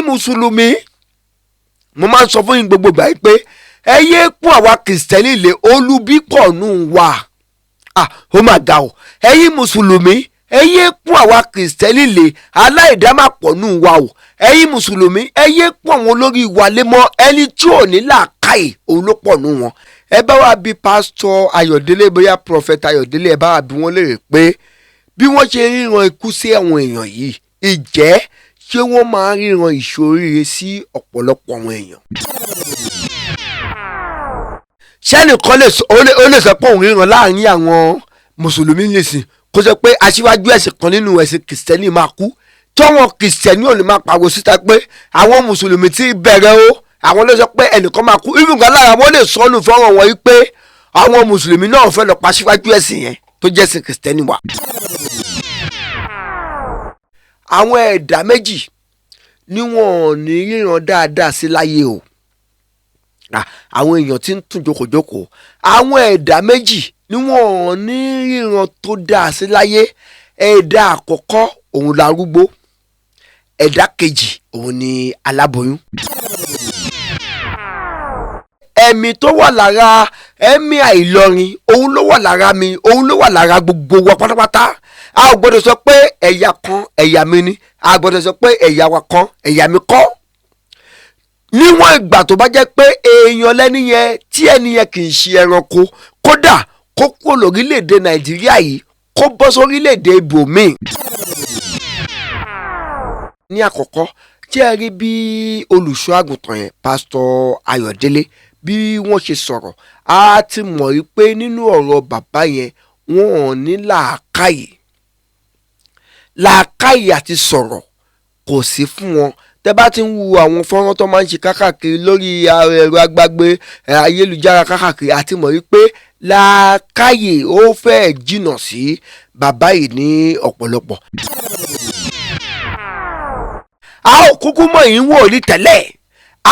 ẹ̀yin mùsùlùmí mo máa ń sọ fún yín gbogbo ìgbà pé ẹ yé pọ́n àwa kìrìsìtẹ́nì lé olubi pọ̀ nù wá ó mà ga o ẹ̀yin mùsùlùmí ẹ yé pọ́n àwa kìrìsìtẹ́nì lé aláìdámàpọ̀ nù wá o ẹ̀yin mùsùlùmí ẹ yé pọ́n àwọn olórí wa lé mọ́ ẹni tí ò ní làákàyè òun ló pọ̀ nù wọn. ẹ bá wa bí pásítọ̀ Ayọ̀délé bóyá prọfẹ̀tà Ayọ̀délé ẹ bá wa bí wọ́n léèrè pé bí wọ́n ṣe ríran ikú sí àwọn èèyàn yìí ìjẹ́ ṣé wọ́n máa ríran ìṣoríire sí ọ̀pọ̀lọpọ̀ àwọn èèyàn. sẹ́nìkan ó lè sọ pé òun ríran láàrin àwọn mùsùlùmí nìsín kó sọ pé aṣíwájú ẹ̀sìn kan nínú ẹ̀sìn kìrìsìtẹ́nì máa kú tọ́wọ́n kìrìsìtẹ́nì ò ní máa pariwo síta pé àwọn mùsùlùmí ti bẹ̀rẹ̀ o àwọn ló sọ pé ẹnìkan máa kú ìfúnkan lára wọn lè sọnù fọ́nrán wọn yìí pé àwọn mùsùlùmí náà fẹ́ lọ pa aṣíwájú ẹ̀sìn yẹn tó jẹ́ ẹ̀sìn kìrìsìtẹ́nì wa. àwọn ẹ̀dá méjì ni wọn ò ní ríran dáadáa sí láyé o àwọn èèyàn tí ń tún jókòjókòó àwọn ẹ̀dá méjì ni wọn ò ní ríran tó dáa sí láyé ẹ̀dá àkọ́kọ́ òun larúgbó ẹ̀dá kejì òun ni aláboyún. ẹ̀mí tó wà lára Emir Ilorin òun ló wà lára mi òun ló wà lára gbogbo wa pátápátá a ò gbọ́dọ̀ sọ pé ẹ̀yà kan ẹ̀yà mi ni a gbọ́dọ̀ sọ pé ẹ̀yà wa kan ẹ̀yà mi kọ́ níwọ̀n ìgbà tó bá jẹ́ pé èèyàn lẹ́ni yẹn tí ẹni yẹn kì í ṣe ẹranko kódà kó kúrò lórílẹ̀‐èdè Nàìjíríà yìí kó bọ́ sórílẹ̀‐èdè ibòmíì. ní àkọ́kọ́ tí ẹ rí bí olùṣọ́ àgùntàn yẹn pásítọ̀ Ayọ̀délé bí wọ́n ṣe sọ̀rọ̀ a ti mọ̀ rí pé nínú ọ̀rọ̀ bàbá yẹn wọn ò ní làákàyè àti sọ̀rọ̀ kò sí fún wọn. tẹ́ bá ti ń wo àwọn fọ́nrán tó máa ń ṣe kákàkiri lórí ẹ̀rọ agbágbé ayélujára kákàkiri àti mọ̀ rí pé làákàyè ó fẹ́ jìnnà sí bàbá yìí ní ọ̀pọ̀lọpọ̀. a ò kúkú mọ̀ yín wò ní tẹ́lẹ̀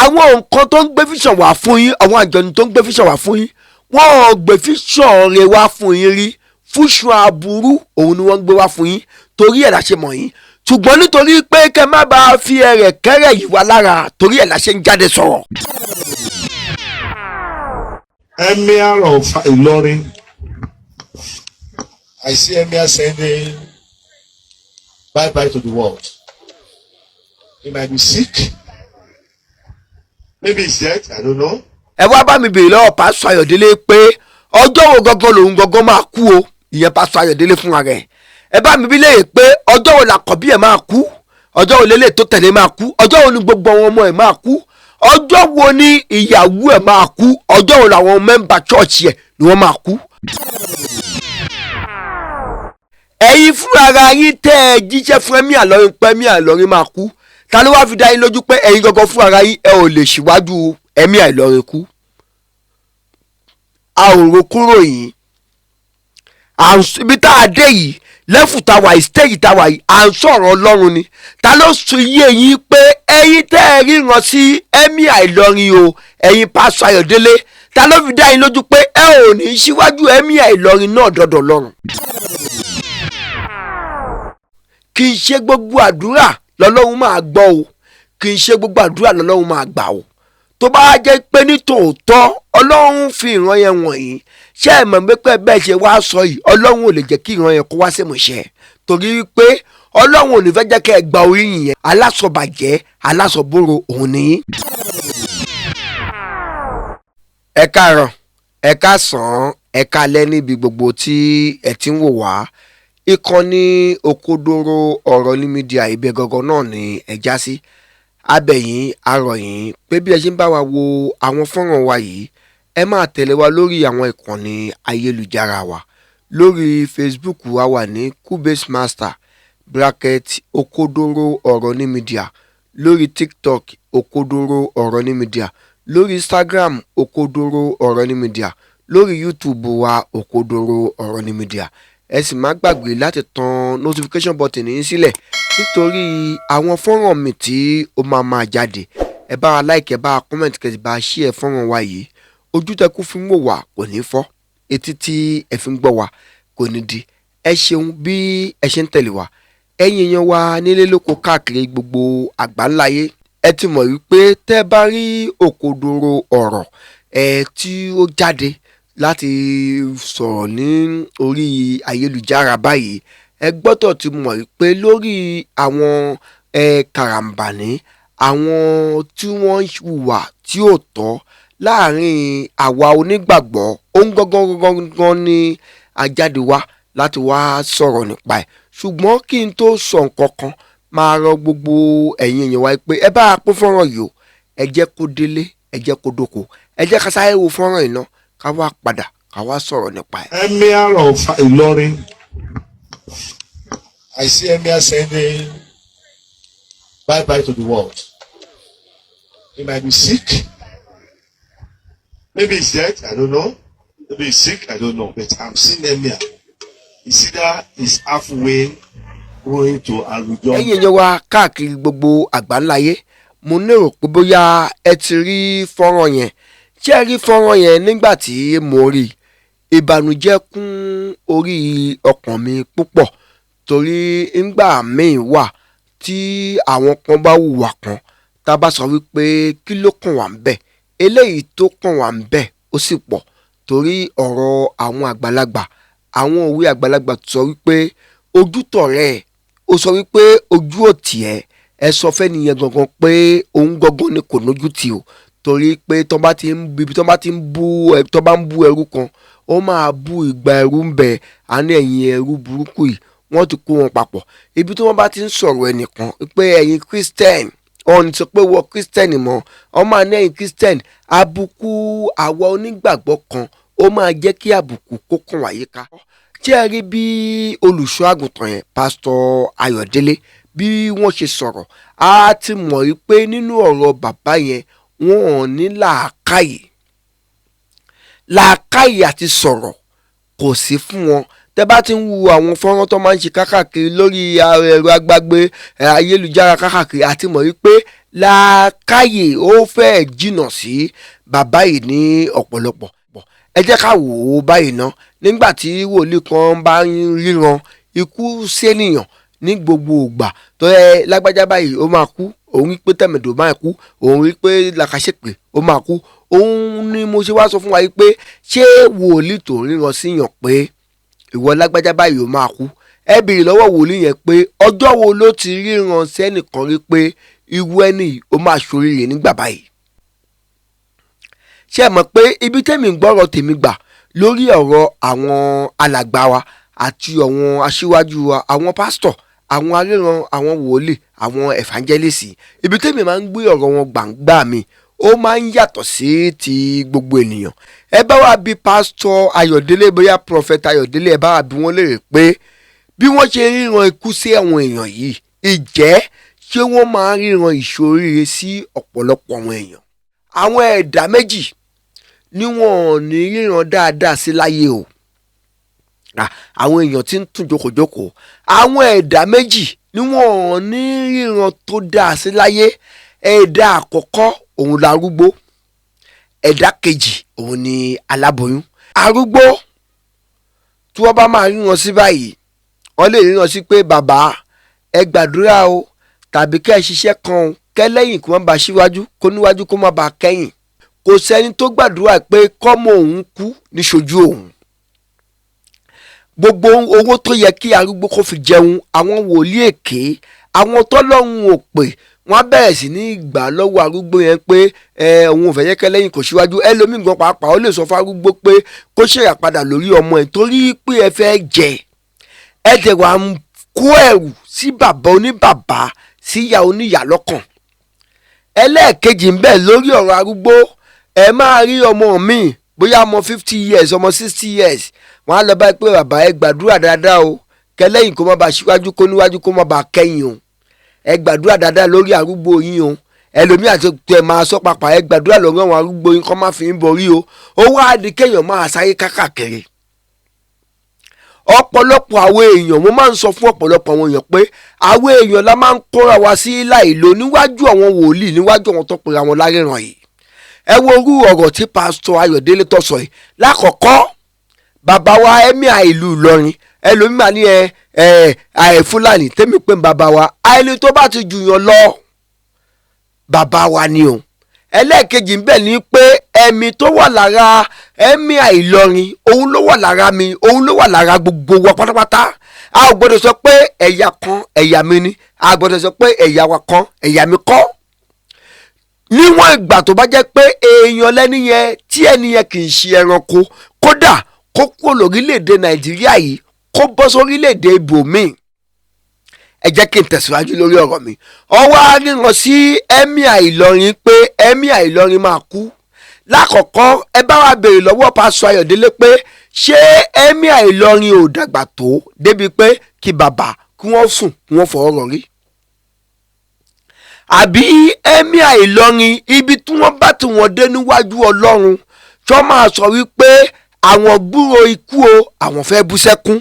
àwọn nǹkan tó ń gbé fíṣàn wá fún yín àwọn àjọni tó ń gbé fíṣàn wá fún yín wọ́n ò gbé fíṣàn rẹ̀ wá fún yín rí fúnṣun aburú òun ni wọ́n ń gbé wá fún yín torí ẹ̀ la ṣe mọ̀ yín ṣùgbọ́n nítorí pé kẹ́ má bàa fi ẹ̀rẹ̀ kẹ́rẹ̀ yìí wá lára torí ẹ̀ la ṣe ń jáde sọ̀rọ̀. Emir of Ilorin, I see Emir saying bye-bye to the world. He might be sick. Maybe he's dead. I don't know. ẹ wá bá mi bèèrè lọ́wọ́ pásítọ̀ Ayọ̀délé pé ọjọ́ wo gangan lòun gangan máa kú o ìyẹn pásítọ̀ Ayọ̀délé fúnra rẹ̀ ẹ bá mi bí léyè pé ọjọ́ wo làkọ́bí ẹ̀ máa kú ọjọ́ wo lélẹ̀ tó tẹ̀lé máa kú ọjọ́ wo ni gbogbo àwọn ọmọ ẹ̀ máa kú ọjọ́ wo ni ìyàwó ẹ̀ máa kú ọjọ́ wo làwọn mẹ́mbà chọ́ọ̀chì ẹ̀ ni wọ́n máa kú. ẹ̀yin fúnra ara yín tẹ́ ẹ jíṣẹ́ fún Emir Ilorin pé Emir Ilorin máa kú ta ló wá fi dá yín lójú pé ẹ̀yin gangan fúnra ara yín ẹ ò lè ṣíwájú Emir Ilorin kú. a ò ro kúrò yìí ibi tá a dé yìí lẹ́fù tá a wà yìí stéèjì tá a wà yìí à ń sọ̀rọ̀ Ọlọ́run ni ta ló sọ iye yín pé ẹ̀yin tẹ́ ẹ ríran sí Emir Ilorin o ẹ̀yin pásítọ̀ Ayọ̀délé ta ló fi dá yín lójú pé ẹ ò ní síwájú Emir Ilorin náà dọ̀dọ̀ lọ́rùn. kì í ṣe gbogbo àdúrà lọ́lọ́run máa gbọ́ o kì í ṣe gbogbo àdúrà lọ́lọ́run máa gbà o tó bá jẹ́ pé ní tòótọ́ Ọlọ́run fi ìran yẹn wọ̀nyí ṣé ẹ mọ̀ pé bẹ́ẹ̀ ṣe wá sọ yìí Ọlọ́run ò lè jẹ́ kí ìran yẹn kó wá sí ìmúṣẹ torí pé Ọlọ́run ò ní fẹ́ jẹ́ kẹ́ ẹ gba orí yìnyẹn alásọ̀bàjẹ́ alásọ̀bòrò òun nìyí. ẹ káàárọ̀ ẹ káàsán ẹ káalẹ́ níbi gbogbo tí ẹ ti ń wò wá ìkànnì òkodoro ọ̀rọ̀ ní mídíà ibẹ̀ gangan náà ni ẹ já sí abẹ̀yìn arọ̀yìn pé bí ẹ ṣe ń bá wa wo àwọn fọ́nrán wa yìí ẹ máa tẹ̀lé wa lórí àwọn ìkànnì ayélujára wa lórí Facebook wa wà ní Cubase Master òkodoro ọ̀rọ̀ ní mídíà lórí TikTok òkodoro ọ̀rọ̀ ní mídíà lórí Instagram òkodoro ọ̀rọ̀ ní mídíà lórí YouTube wa òkodoro ọ̀rọ̀ ní mídíà ẹ sì má gbàgbé láti tan notification button yín sílẹ̀ nítorí àwọn fọ́nrán mi tí ó máa jáde ẹ bá wa like ẹ bá wa comment kẹ́ ẹ bá share fọ́nrán wa yìí ojú tẹ́ kú fi ń wò wá kò ní fọ́ etí tí ẹ fi ń gbọ́ wá kò ní di ẹ ṣeun bí ẹ ṣe ń tẹ̀lé wa ẹ̀yin èèyàn wa nílé lóko káàkiri gbogbo àgbáńláyé ẹ ti mọ̀ wípé tẹ́ bá rí òkodoro ọ̀rọ̀ tí ó jáde láti sọ̀rọ̀ ní orí ayélujára báyìí, ẹ gbọ́dọ̀ ti mọ̀ wípé lórí àwọn karambani, àwọn tí wọ́n ń hùwà tí ò tọ́ láàrin àwa onígbàgbọ́, ohun gangan ní ajáde wá láti wá sọ̀rọ̀ nípa ẹ̀. ṣùgbọ́n kí n tó sọ nǹkan kan, máa rọ gbogbo ẹ̀yin èèyàn wa pé ẹ bá a pín fọ́nrán yìí o, ẹ jẹ́ kó délé, ẹ jẹ́ kó dóko, ẹ jẹ́ ká sáré wo fọ́nrán yìí náà ká wá padà ká wá sọ̀rọ̀ nípa ẹ̀. Emir of Ilorin, I see Emir sending bye-bye to the world. He might be sick. Maybe he's dead, I don't know. Maybe he's sick, I don't know. But I'm seeing Emir. It's either he's halfway going to Abuja. ẹ̀yin èèyàn wa káàkiri gbogbo àgbáńláyé, mo lérò pé bóyá ẹ ti rí fọ́nrán yẹn. ṣé ẹ rí fọ́nrán yẹn? nígbà tí mo rí, ìbànújẹ́ kún orí ọkàn mi púpọ̀, torí ńgbà míì wà tí àwọn kan bá hùwà kan, tá a bá sọ wípé kí ló kàn wá ń bẹ̀, eléyìí tó kàn wá ń bẹ̀ ó sì pọ̀. torí ọ̀rọ̀ àwọn àgbàlagbà, àwọn òwe àgbàlagbà sọ wípé ojú tọ̀rẹ́ ẹ̀, ó sọ wípé ojú òtí ẹ̀, ẹ sọ fẹ́ nìyẹn gangan pé òun gangan ni kò lójú tì o. torí pé tó bá ń bú ẹrú kan, ó máa bú ìgbà ẹrú ń bẹ, á ní ẹ̀yin ẹrú burúkú yìí, wọ́n ti kó wọn papọ̀. ibi tí wọ́n bá ti ń sọ̀rọ̀ ẹnìkan pé ẹ̀yin Christian, ọ̀n sọ pé wọ́n Christian mọ́, wọ́n máa ní ẹ̀yin Christian, àbùkù àwa onígbàgbọ́ kan ó máa jẹ́ kí àbùkù kó kàn wá yíká. tí ẹ rí bí olùṣọ́ àgùntàn yẹn Pásítọ̀ Ayodele bí wọ́n ṣe sọ̀rọ̀, a ti mọ̀ wípé nínú ọ̀rọ̀ bàbá yẹn wọn ò ní làákàyè àti sọ̀rọ̀ kò sí fún wọn. tẹ́ bá ti ń wo àwọn fọ́nrán tó máa ń ṣe kákàkiri lórí ẹ̀rọ agbágbé ayélujára kákàkiri, àti mọ̀ wípé làákàyè ó fẹ́ jìnnà sí bàbá yìí ní ọ̀pọ̀lọpọ̀. ẹ jẹ́ ká wò ó báyìí ná. nígbà tí wòlíì kan bá ń ríran ikú sẹ́nìyàn ní gbogbo ìgbà, tó yẹ lágbájá báyìí ó máa kú, òun rí pé tẹ̀mẹ̀dò máa kú, òun rí pé làkàṣèpè ó máa kú. òun ni mo ṣe wá sọ fún wa yìí pé ṣé wòlíì tó ríran síyàn pé ìwọ lágbájá báyìí ó máa kú, ẹ béèrè lọ́wọ́ wòlíì yẹn pé ọjọ́ wo ló ti ríran sẹ́nìkan rí pé irú ẹni ó máa ṣoríire nígbà báyìí. ṣé ẹ mọ̀ pé ibi tẹ́mi ń gbọ́rọ̀ tèmi gbà lórí ọ̀rọ̀ àwọn alàgbà wa àti àwọn aṣíwájú wa, àwọn pásítọ̀, àwọn aríran, àwọn wòlíì, àwọn evangelist, ibi tẹ́mi máa ń gbé ọ̀rọ̀ wọn gbàǹgbà mi ó máa ń yàtọ̀ sí ti gbogbo ènìyàn. ẹ bá wa bí Pásítọ̀ Ayọ̀délé, bóyá Prophet Ayọ̀délé, ẹ bá wa bí wọ́n léèrè pé bí wọ́n ṣe ríran ikú sí àwọn èèyàn yìí, ìjẹ́ ṣé wọ́n máa ríran ìṣoríire sí ọ̀pọ̀lọpọ̀ àwọn èèyàn. àwọn ẹ̀dá méjì ni wọn ò ní ríran dáadáa sí láyé o. àwọn èèyàn tí ń tún jókòjókòó, àwọn ẹ̀dá méjì ni wọn ò ní ríran tó dáa sí láyé. ẹ̀dá àkọ́kọ́ òun larúgbó, ẹ̀dá kejì òun ni aláboyún. arúgbó tí wọ́n bá máa ríran sí báyìí, wọ́n lè ríran sí pé bàbá ẹ gbàdúrà o, tàbí kẹ́ ẹ ṣiṣẹ́ kan o, kẹ́lẹ́yìn kó má bàa síwájú, kó níwájú kó má bàa kẹ́yìn. kò sẹ́ni tó gbàdúrà pé kọ́mọ òun kú níṣojú òun. gbogbo owó tó yẹ kí arúgbó kó fi jẹun, àwọn wòlíì èké, àwọn tọ́lọ́run ò pè, wọ́n á bẹ̀rẹ̀ sí ní gbà lọ́wọ́ arúgbó yẹn pé òun ò fẹ́ yẹ kẹ́lẹ́yìn kò síwájú. ẹlòmíì gan pàápàá ó lè sọ fún arúgbó pé kó ṣèrà padà lórí ọmọ ẹ̀ torí pé ẹ fẹ́ jẹ. ẹ jẹ̀ wá ń kó ẹ̀rù sí bàbá oníbàbá, sí ìyá oníyà lọ́kàn. ẹlẹ́ẹ̀kejì ń bẹ lórí ọ̀rọ̀ arúgbó, ẹ máa rí ọmọ mi bóyá ọmọ 50 years, ọmọ 60 years, wọ́n á lọ báyìí pé bàbá ẹ gbàdúrà dáadáa o, kẹ́lẹ́yìn kó má bàa síwájú, kó níwájú kó má bàa kẹ́yìn o. ẹ gbàdúrà dáadáa lórí arúgbó yín o. ẹlòmíì àti tẹ máa sọ pàpà ẹ gbàdúrà lórí àwọn arúgbó yín kó má fi ń borí o. ó wá di kéèyàn máa sáré kákàkiri. ọ̀pọ̀lọpọ̀ àwọn èèyàn, mo máa ń sọ fún ọ̀pọ̀lọpọ̀ àwọn èèyàn pé àwọn èèyàn la máa ń kóra wa sí láìlo níwájú àwọn wòlíì, níwájú àwọn tó pera wọn láríran yìí. ẹ wo orú ọ̀rọ̀ tí Pásítọ̀ Ayọ̀délé tó sọ yìí. lákọ̀ọ́kọ́ bàbá wa Emir ìlú Ìlọrin, ẹlòmíì máa ní Fúlàní, tẹ́mi pé bàbá wa, àìní tó bá ti jùyàn lọ bàbá wa ni o. ẹlẹ́ẹ̀kejì ń bẹ̀ ni pé ẹ̀mí tó wà lára Emir Ilorin òun ló wà lára mi, òun ló wà lára gbogbo wa pátápátá. A ò gbọ́dọ̀ sọ pé ẹ̀yà kan ẹ̀yà mi ni, a gbọ́dọ̀ sọ pé ẹ̀yà wa kan ẹ̀yà mi kọ́. Níwọ̀n ìgbà tó bá jẹ́ pé èèyàn lẹ́ni yẹn tí ẹni yẹn kì í ṣe ẹranko, kódà kó kúrò lórílẹ̀‐èdè Nàìjíríà yìí kó bọ́ sórílẹ̀‐èdè ibòmíì. Ẹ jẹ́ kí n tẹ̀síwájú lórí ọ̀rọ̀ mi. Ọwọ́ aríran sí Emir Ilorin pé Emir Ilorin máa kú. Lákọ̀ọ́kọ́ ẹ bá wa béèrè lọ́wọ́ Pásítọ̀ Ayọ̀délé pé ṣé Emir Ilorin ò dàgbà tó débi pé kí bàbá kí wọ́n sùn kí wọ́n fọwọ́ rọrí? Àbí Emir Ilorin ibi tí wọ́n bá tí wọ́n dé níwájú Ọlọ́run tó máa sọ wípé àwọn gbúrò ikú o, àwọn fẹ́ bú sẹ́kún?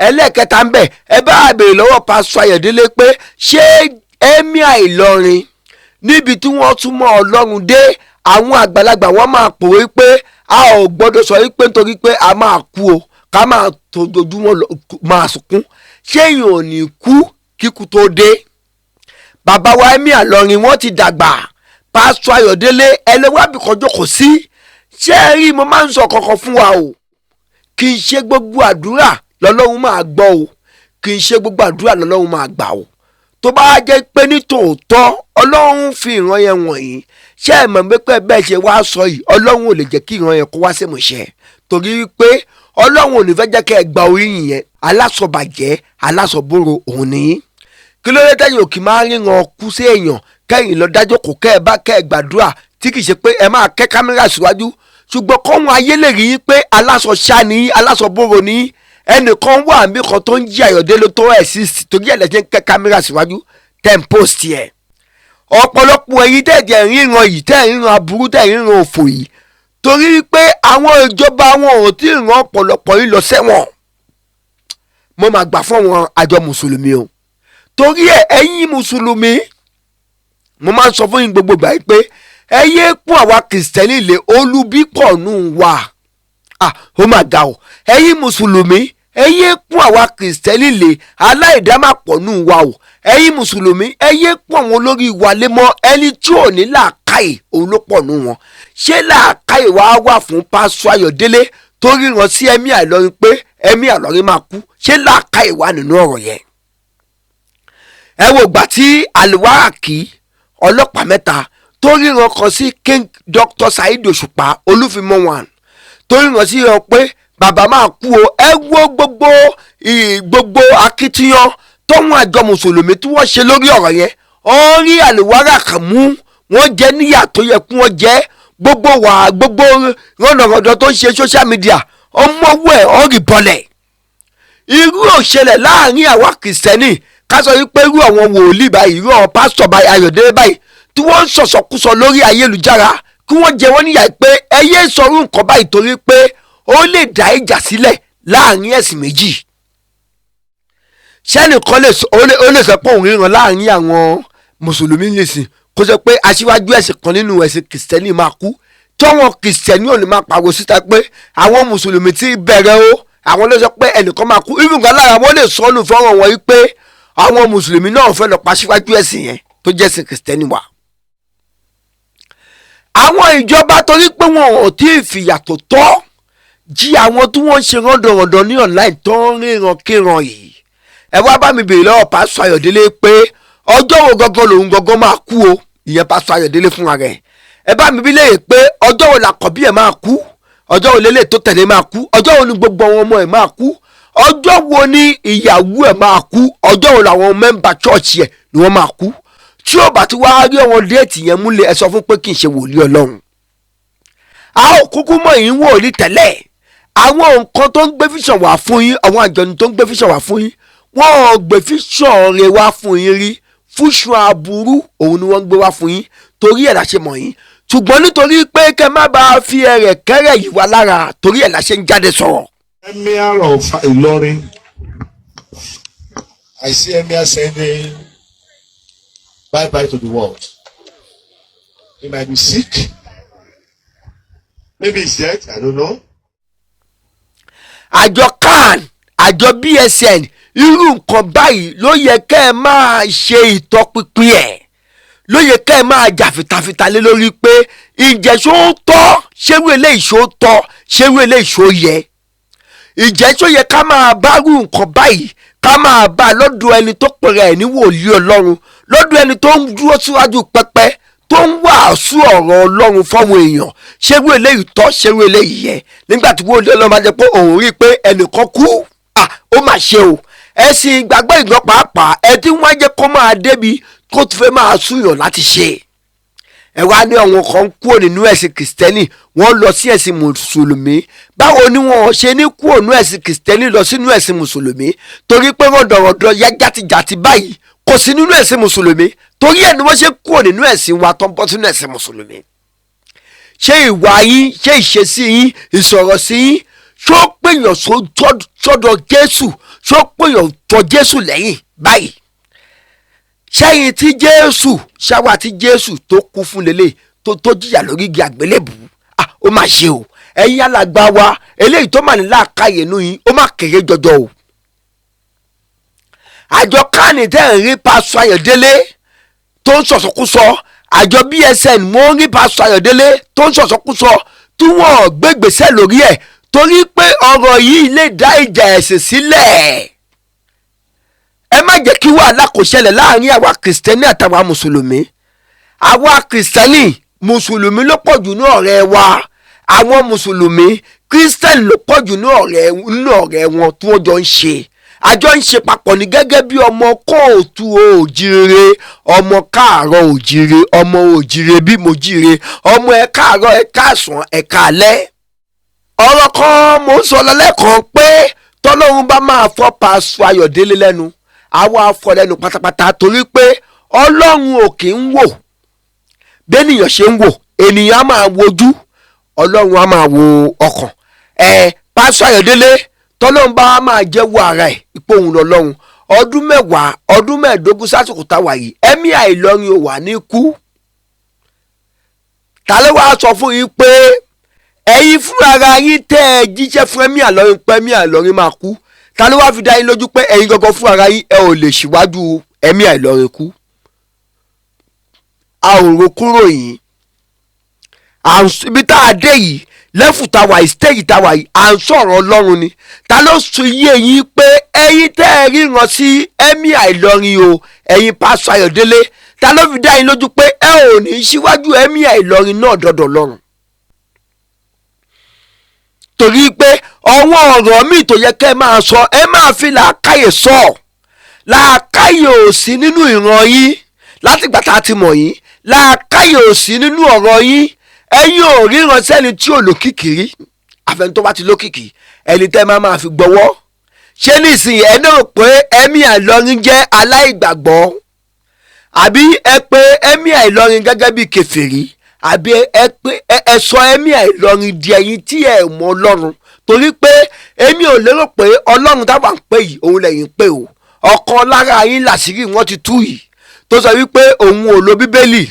Ẹlẹ́ẹ̀kẹta ń bẹ̀ ẹ bá béèrè lọ́wọ́ Pásítọ̀ Ayọ̀délé pé ṣé Emir Ilorin níbi tí wọ́n tún mọ́ Ọlọ́run dé àwọn àgbàlagbà wọ́n máa pòwe pé a ò gbọ́dọ̀ sọ wípé nítorí pé a máa kú o ká máa tójúmọ́ máa sunkún? ṣé èèyàn ò ní kú kíkú tó dé? Bàbá wa Emir Ilorin wọ́n ti dàgbà. Pásítọ̀ Ayọ̀délé ẹlẹ́wàbí kan jókòó sí. Ṣé ẹ rí, mo máa ń sọ kankan fún wa o, kì í ṣe gbogbo àdúrà lọ́lọ́run máa gbọ́ o, kì í ṣe gbogbo àdúrà lọ́lọ́run máa gbà o. Tó bá jẹ́ pé ní tòótọ́ Ọlọ́run fi ìran yẹn wọ̀nyí, ṣé ẹ mọ̀ pé bẹ́ẹ̀ ṣe wá sọ yìí Ọlọ́run ò lè jẹ́ kí ìran yẹn kó wá sí ìmúṣẹ, torí wípé Ọlọ́run ò ní fẹ́ jẹ́ kẹ́ ẹ gba orí yẹn. Alásọ̀bàjẹ́ alásọ̀bòrò òun nìyí. Kí ló dé tẹ́yìn òkè máa ríran kú sí èèyàn kẹ́yìn lọ dájọ́ kò kẹ́ ẹ bá kẹ́ ẹ gbàdúrà tí kì í ṣe pé ẹ máa kẹ́ kámẹ́rà síwájú, ṣùgbọ́n kọ́wọn ayé lè rí i pé alásọ̀ṣá ni alásọ̀bòrò ni ẹnìkan wà níbi kan tó ń jí Ayọ̀délé tó exist torí ẹ̀ lẹ́sẹ̀ ń kẹ́ kámẹ́rà síwájú tẹ̀ ń post ẹ̀. Ọ̀pọ̀lọpọ̀ ẹ̀yin tẹ̀jẹ̀ ríran yìí tẹ̀ ríran aburú tẹ̀ ríran òfò yìí torí pé àwọn ìjọba wọn ò tí ì rán ọ̀pọ̀lọpọ̀ yìí lọ sẹ́wọ̀n. Mo máa gbà fún àwọn àjọ mùsùlùmí o, torí ẹ̀yin mùsùlùmí mo máa ń sọ fún yín gbogbo ìgbà pé ẹ yé kún àwa kìrìsìtẹ́nì lé olùbípọ̀ nù wá. Ó mà ga o, ẹ̀yin mùsùlùmí ẹ yé kún àwa kìrìsìtẹ́nì lé aláìdámàpọ̀ nù wá o. Ẹ̀yin mùsùlùmí ẹ yé kún àwọn olórí wa lé mọ́ ẹni tí ò ní làákàyè òun ló pọ̀ nù wọn. Ṣé làákàyè wa wà fún Pásítọ̀ Ayọ̀délé tó ríran sí Emir Ilorin pé Emir Ilorin máa kú? Ṣé làákàyè wà nínú ọ̀rọ̀ yẹn? Ẹ wo ìgbà tí àlùwáràkì ọlọ́pàá mẹ́ta tó ríran kan sí King Dr. Saheed Òṣùpá Olúfimọ́ wọn tó ríran sí wọn pé bàbá máa kú o. Ẹ wo gbogbo akitiyan tọ́wọ́n àjọ mùsùlùmí tí wọ́n ṣe lórí ọ̀rọ̀ yẹn. Ó rí àlùwáràkì mú, wọ́n jẹ́ níyà tó yẹ kí wọ́n jẹ́. Gbogbo rọ̀nàrọ̀dọ̀ tó ń ṣe social media ọmọwọ́ ẹ̀ ó rí bọ́lẹ̀. Irú òṣèlè láàrin àwa kìrìsìtẹ́nì ká sọ wípé irú àwọn wòlíì báyìí, irú àwọn pásítọ̀ báyìí Ayọ̀délé báyìí tí wọ́n ń sọ̀sọ̀kúsọ lórí ayélujára kí wọ́n jẹ wọ́n níyà pé ẹ yé sọrú nǹkan báyìí torí pé ó lè dá ìjà sílẹ̀ láàrin ẹ̀sìn méjì. Ṣẹ́nìkan ó lè sọ pé òun ríran láàrin àwọn mùsùlùmí nìsín kó sọ pé aṣíwájú ẹ̀sìn kan nínú ẹ̀sìn kìrìsìtẹ́nì máa kú, tí àwọn kìrìsìtẹ́nì ò ní máa pariwo síta pé àwọn mùsùlùmí ti bẹ̀rẹ̀ o, àwọn ló sọ pé ẹnìkan máa kú. irú nǹkan lára wọn lè sọ ọ́nù fọ́nrán wọn wípé àwọn mùsùlùmí náà fẹ́ lọ pa aṣíwájú ẹ̀sìn yẹn tó jẹ́ ẹ̀sìn kìrìsìtẹ́nì wa. Àwọn ìjọba torí pé wọn ò tí ì fìyà tó tọ́ jí àwọn tí wọ́n ń ṣe rọ́ndọ̀rọ̀ndọ̀ ní online tó ń ríran kíran yìí. Ẹ wá bá mi béèrè lọ́wọ́ Pásítọ̀ Ayọ̀délé pé ọjọ́ wo gangan lòun gangan máa kú o, ìyẹn Pásítọ̀ Ayọ̀délé fúnra rẹ̀. Ẹ bá mi bí léyè pé ọjọ́ wo làkọ̀bí ẹ̀ máa kú, ọjọ́ wo lélẹ̀ tó tẹ̀lé máa kú, ọjọ́ wo ni gbogbo àwọn ọmọ ẹ̀ máa kú, ọjọ́ wo ni ìyàwó ẹ̀ máa kú, ọjọ́ wo làwọn mẹ́mbà chọ́ọ̀chì ẹ̀ ni wọ́n máa kú. Tí ó bá ti wá rí àwọn déètì yẹn múlẹ̀ ẹ sọ fún pé kì í ṣe wòlíì Ọlọ́run. A ò kúkú mọ̀ yín wòlíì tẹ́lẹ̀. Àwọn nǹkan tó ń gbé fíṣàn wá fún yín, àwọn àjọni tó ń gbé fíṣàn wá fún yín, wọ́n ò gbé fíṣàn rẹ̀ wá fún yín rí. Fúṣàn aburú òun ni wọ́n ń gbé wá fún yín torí ẹ̀ la ṣe mọ̀ yín. Ṣùgbọ́n nítorí pé kẹ́ má bàa fi ẹ̀rẹ̀ kẹ́rẹ̀ yìí wá lára torí ẹ̀ la ṣe ń jáde sọ̀rọ̀. Emir of Ilorin, I see Emir saying bye-bye to the world. He might be sick. Maybe he's dead. I don't know. Àjọ CAN, àjọ BSN, irú nǹkan báyìí ló yẹ kẹ́ ẹ máa ṣe ìtọpinpin ẹ̀. ló yẹ ká ẹ máa jà fìtàfìtà lé lórí pé ìjẹ́ ṣó tọ́ ṣérú eléyìí ṣó tọ́ ṣérú eléyìí ṣó yẹ. ìjẹ́ ṣó yẹ ká máa bá rú nǹkan báyìí ká máa bá a lọ́dọ̀ ẹni tó pèrè ẹ̀ ní wòlíì Ọlọ́run, lọ́dọ̀ ẹni tó ń dúró síwájú pẹpẹ tó ń wàásù ọ̀rọ̀ Ọlọ́run fọ́wọ́ èèyàn. ṣérú eléyìí tọ́ ṣérú eléyìí yẹ. nígbà tí wòlíì Ọlọ́run máa jẹ́ pé òun rí i pé ẹnìkan kú, ó mà ṣe o. ẹ̀sìn ìgbàgbọ́ ìgbọ́ pàápàá ẹ tí wọ́n jẹ́ kó máa débi kó tó fẹ́ máa súyàn láti ṣe. ẹ wá ní àwọn kan kúrò nínú ẹ̀sìn kìrìsìtẹ́nì wọ́n lọ sí ẹ̀sìn mùsùlùmí. báwo ni wọ́n ṣe ní kúrò nínú ẹ̀sìn kìrìsìtẹ́nì lọ sínú ẹ̀sìn mùsùlùmí? torí pé rọ̀dọ̀rọ̀dọ̀ yá játijàti báyìí kò sí nínú ẹ̀sìn mùsùlùmí. torí ẹ̀ ni wọ́n ṣe kúrò nínú ẹ̀sìn wa tó ń bọ́ sínú ẹ̀sìn mùsùlùmí. ṣé ìwà yín, ṣé ìṣesí yín, ìsọ̀rọ̀ sí yín ṣó péyàn sọ́dọ̀ Jésù, ṣó péyàn tọ̀ Jésù lẹ́yìn báyìí? ṣẹ́yìn tí Jésù ṣáwá tí Jésù tó kú fún lélẹ̀ tó jìyà lórí igi àgbélébù, ó mà ṣe o. ẹ̀yin alàgbà wa eléyìí tó mà ní làákàyè nù yín ó mà kéré jọjọ o. àjọ kánì tẹ́ ń rí pásọ Ayọ̀délé tó ń sọ̀sọ̀kúsọ, àjọ BSN mo ń rí pásọ Ayọ̀délé tó ń sọ̀sọ̀kúsọ tí wọ́n gbégbèsè lórí ẹ̀ torí pé ọ̀rọ̀ yìí lè dá ìjà ẹ̀sìn sílẹ̀. ẹ má jẹ́ kí wàhálà kó ṣẹlẹ̀ láàrin àwa kìrìsìtẹ́nì àtàwa mùsùlùmí. àwa kìrìsìtẹ́nì mùsùlùmí ló pọ̀ jù ní ọ̀rẹ́ wa, àwọn mùsùlùmí kìrìsìtẹ́nì ló pọ̀ jù ní ọ̀rẹ́ wọn tí wọ́n jọ ń ṣe. àjọ ń ṣe papọ̀ ní gẹ́gẹ́ bí ọmọ kóòtù òjìire, ọmọ káàárọ̀ òjìire, ọmọ òjìire bí mo jíire, ọmọ ẹ káàárọ̀ ẹ káàsán ẹ káalẹ́. ọ̀rọ̀ kan mo ń sọ lọ́lẹ́kan pé tọ́lọ́run bá máa fọ́ pásọ Ayọ̀délé lẹ́nu àwa afọ lẹ́nu pátápátá torí pé Ọlọ́run ò kì ń wò bẹ́nìyàn ṣe ń wò, ènìyàn á máa wojú, Ọlọ́run á máa wo ọkàn. pásọ Ayọ̀délé tọ́lọ́run bá máa jẹ́wọ́ ara ẹ̀ ipò òun lọ́lọ́run ọdún 10 ọdún 15 sásìkò táwa yìí Emir Ilorin ò wà ní kú. ta ló wá sọ fún yín pé ẹ̀yin fúnra ara yín tẹ́ ẹ jíṣẹ́ fún Emir Ilorin pé Emir Ilorin máa kú? ta ló wá fi dá yín lójú pé ẹ̀yin gangan fún ara yín ẹ ò lè ṣíwájú Emir Ilorin kú? a ò ro kúrò yìí, ibi tá a dé yìí lẹ́fù tá a wà yìí stéèjì tá a wà yìí à ń sọ̀rọ̀ Ọlọ́run ni. ta ló sọ yé yín pé ẹ̀yin tẹ́ ẹ ríran sí Emir Ilorin o, ẹ̀yin pásọ Ayọ̀délé, ta ló fi dá yín lójú pé ẹ ò ní ṣíwájú Emir Ilorin náà dọ̀dọ̀ lọ́run? torí pé ọwọ́ ọ̀rọ̀ míì tó yẹ kẹ́ ẹ máa sọ ẹ máa fi làákàyè sọ. làákàyè ò sí nínú ìran yín látìgbà tá a ti mọ̀ yín, làákàyè ò sí nínú ọ̀rọ̀ yín. ẹ̀yin ò ríran sẹ́ni tí ò lókìkí rí, àfẹn tó bá ti lókìkí ẹni tẹ́ máa fi gbọ́wọ́. ṣé nísìnyí ẹ náà pé Emir Ilorin jẹ́ aláìgbàgbọ́, àbí ẹ pé Emir Ilorin gẹ́gẹ́ bí kèfèrí, àbí ẹ sọ Emir Ilorin di ẹ̀yin tí ẹ mọ Ọlọ́run? torí pé èmi ò lérò pé Ọlọ́run táwa ń pè yìí òun lẹ́yìn pé o. ọ̀kan lára yín làṣírí wọn ti tú yìí tó sọ wípé òun ò lo Bíbélì,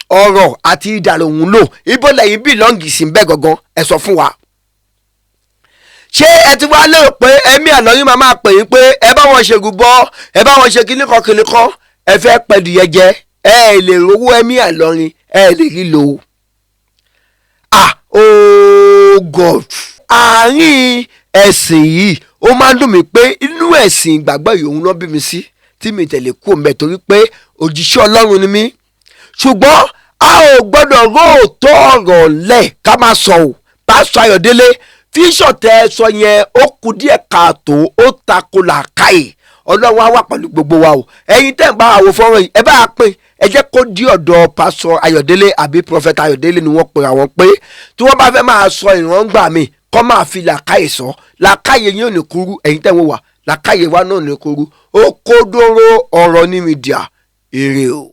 ọ̀rọ̀ àti idà lòun lò. ibo lẹ́yìn bílọ́ǹgì sí bẹ́ẹ̀ gangan ẹ sọ fún wa. ṣé ẹ ti wá lérò pé Emir Ilorin máa pè yín pé ẹ bá wọn ṣe gùbọ́, ẹ bá wọn ṣe kíníkan ẹ fẹ́ pẹ̀dìyẹ jẹ, ẹ lè rówó Emir Ilorin ẹ lè rí lò. oh God, àárín ẹ̀sìn yìí ó máa ń dùn mí pé inú ẹ̀sìn ìgbàgbọ́ yìí òun ló bí mi sí tí mi tẹ̀lé kú òun bẹ̀ torí pé òjíṣẹ́ Ọlọ́run ni mí. ṣùgbọ́n a ò gbọ́dọ̀ róòtọ́ ọ̀rọ̀ lẹ̀ ká máa sọ ò. pásọ Ayọ̀délé fíṣọ̀tẹ̀ sọ yẹn ó kù díẹ̀ káàtó, ó tako làákàyè. Ọlọ́run á wà pẹ̀lú gbogbo wa o. ẹ̀yin tẹ́ ń bá àwò fọ́nrán yìí ẹ bá a pín, ẹ jẹ́ kó di ọ̀dọ̀ pásọ Ayọ̀délé àbí prọfẹ̀tà Ayọ̀délé ni wọ́n pe àwọn pé tí wọ́n bá fẹ́ máa sọ ìràngbà mi kọ́ máa fi làákàyè sọ. làákàyè yín ò ní kúrú, ẹ̀yin tẹ́ ń wò wá làákàyè wa náà ò ní kúrú. ó kó dóró ọ̀rọ̀ ní mídíà èrè o.